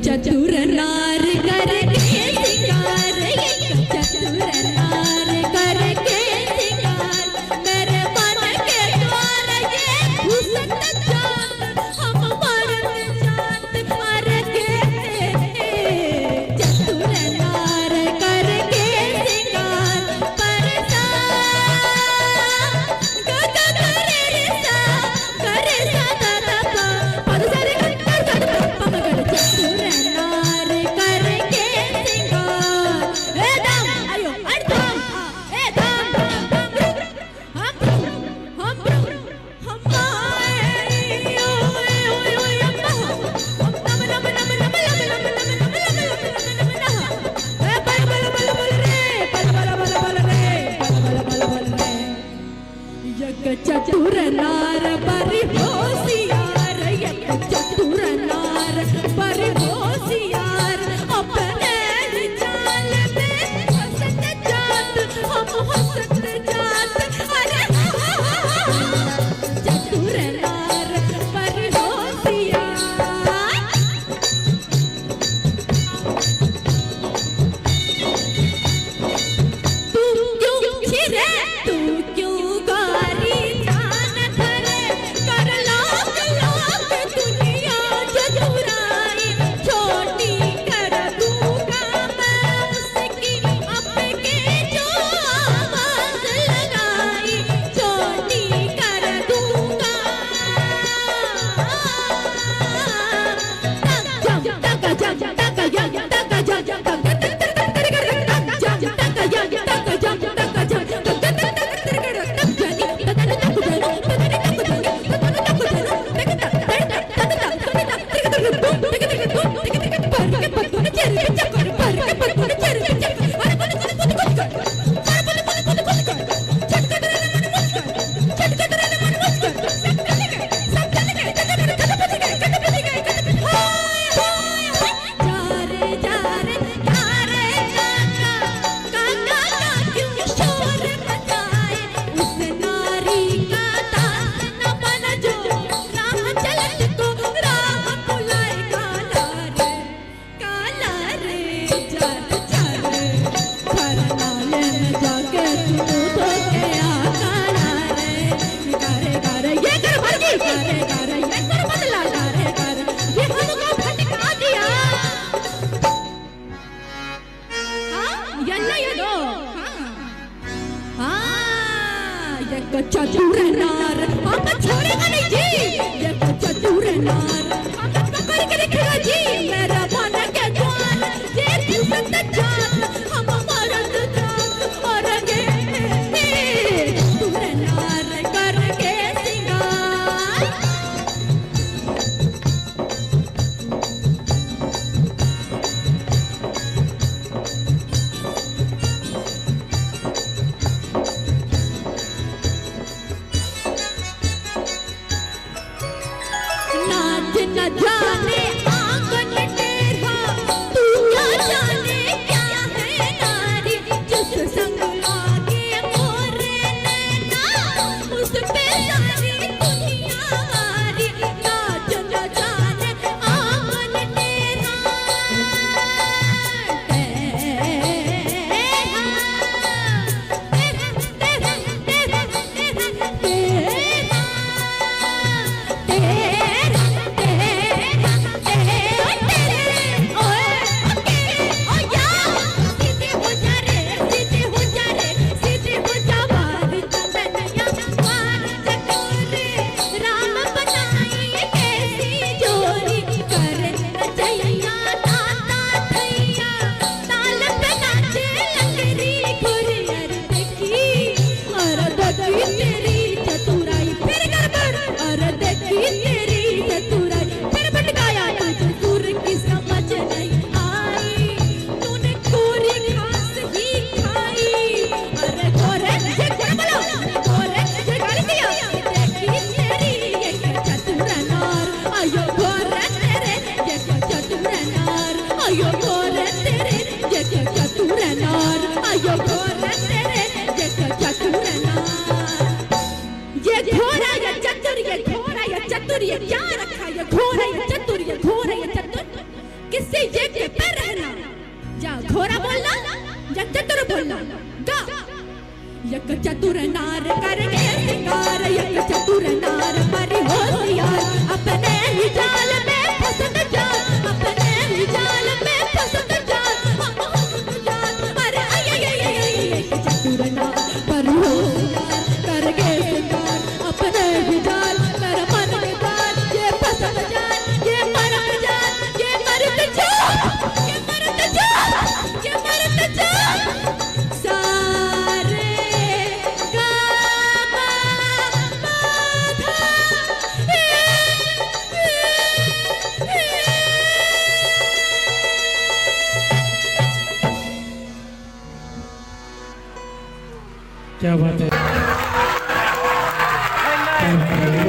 चतुर नार करके सिंगार, चतुर नार करके सिंगार, मेरे मन के द्वार ये घुसत जात, हम मरन जात मर के। चतुर नार करके सिंगार, परसा गगा करे रे सा, करे सा दा पा, पद सारे कर पा मगर चतुर नार करके सिंगार। ए दाम आयो अड़धाम, ए दाम हम आए ओ अम्मा, हम नम नम नम नम लम लम लम नम लम लम नम ए बल बल बल बल रे, बल बल बल बल रे, बल बल बल बल रे। यक चतुर नार बड़ी होशियार, यक चतुर नार बड़ी होशियार, अपने ही चाल में हंसत जात, हम हंसत जात। अरे चतुर नार बड़ी होशियार। तू क्यों छिरे, तू क्यों गारी जान धरे, कर लाख लाख दुनिया चतुराई, छोटी कर दूंगा मैं उसकी आपके जो आवाज लगाई, छोटी कर दूंगा। चतुर नार हम छोड़ेगा नहीं जी, ये चतुर नार हम पकड़ के रखेगा जी, मेरा मन के द्वार ये घुसत जात, हम मरन जात और गे। चतुर नार करके सिंगार। नाच न जाने आंगन टेढ़ा, तू क्या जाने क्या है नारी, जिस संग लागे मोरे नैना, उस पे सारी दुनिया हारी। नाच न जाने आंगन टेढ़ा, यो घोर तेरे ये चतुर नार। ये घोरा या चतुर, ये घोरा या चतुर, ये क्या रखा ये घोरा या चतुर, ये घोरा या चतुर, किससे ये के पर रहना। जा घोरा बोलना या चतुर बोलना, गा। यक चतुर नार करके सिंगार, यक चतुर नार पर होशियार, अपने ही जाल में फंस न जा, अपने ही जाल में फंस न जा, अरे आय आय आय आय। यक चतुर नार पर होशियार करके सिंगार, अपने ही जाल कर मन के जाल, ये फंस न जा, ये मर न जा, ये मर न जा, ये मर न जा, ये मर न जा। क्या बात है, क्या बात है।